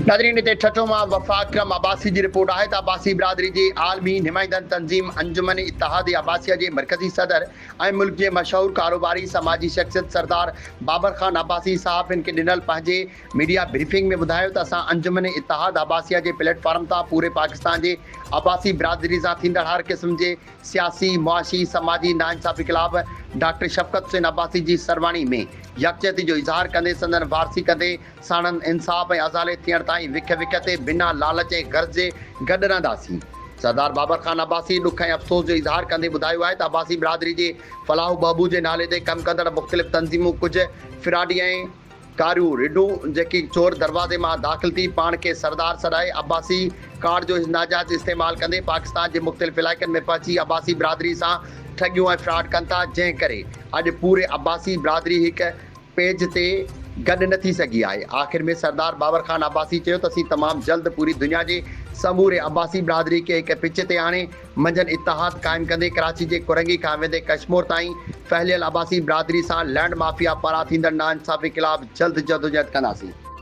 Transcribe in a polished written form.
नाज़रीन हिते ठठो मां वफ़ाक़रम अब्बासी जी रिपोर्ट आहे त अब्बासी बिरादरी जे आलमी नुमाइंदनि तंज़ीम अंजुमन इत्तेहाद अब्बासिया जे मरकज़ी सदर ऐं मुल्क जे मशहूर कारोबारी समाजी शख्सियत सरदार बाबर खान अब्बासी साहब इनके ॾिनल पंहिंजे मीडिया ब्रीफिंग में ॿुधायो त असां अंजुमन इत्तेहाद अब्बासिया जे प्लेटफॉर्म तां पूरे पाकिस्तान जे अब्बासी बिरादरी सां थींदड़ हर क़िस्म जे सियासी मुआशी समाजी नाइंसाफ़ी ख़िलाफ़ डॉक्टर शफ़क़त हुसैन अब्बासी जी सरवाणी में यकजहती जो इज़हार कंदे संदन वारसी कंदे साणनि इंसाफ़ ऐं अज़ाले थियण ताईं विख विख ते बिना लालच ऐं गर्ज़ जे गॾु रहंदासीं। सरदार बाबर खान अब्बासी ॾुख ऐं अफ़सोस जो इज़हार कंदे ॿुधायो आहे त अब्बासी बिरादरी जे फलाह बहबू जे नाले ते कमु कंदड़ मुख़्तलिफ़ तंज़ीमूं कुझु फिराडी ऐं कारियूं रिडूं जेकी चोर दरवाज़े मां दाख़िल थी पाण खे सरदार सॾाए अब्बासी कार्ड जो नाजाइज़ इस्तेमालु कंदे पाकिस्तान जे मुख़्तलिफ़ इलाइक़नि में पहुची अब्बासी बिरादरी सां ठगियूं ऐं फ्रॉड कनि था, जंहिं करे अॼु पूरे अब्बासी बिरादरी हिकु पेज ते गॾु न थी सघी आहे। आख़िर में सरदार बाबर खान अब्बासी चयो त असीं तमामु जल्द पूरी दुनिया जे समूरे अब्बासी बिरादरी खे हिकु पिच ते आणे मंझंदि इत्तेहाद क़ाइमु कंदे कराची जे कुरंगी खां वेंदे कश्मीर ताईं फहिलियल अब्बासी बिरादरी सां लैंड माफ़िया पारां थींदड़ नाइंसाफ़ी ख़िलाफ़ जल्द जदोजहद कंदासीं।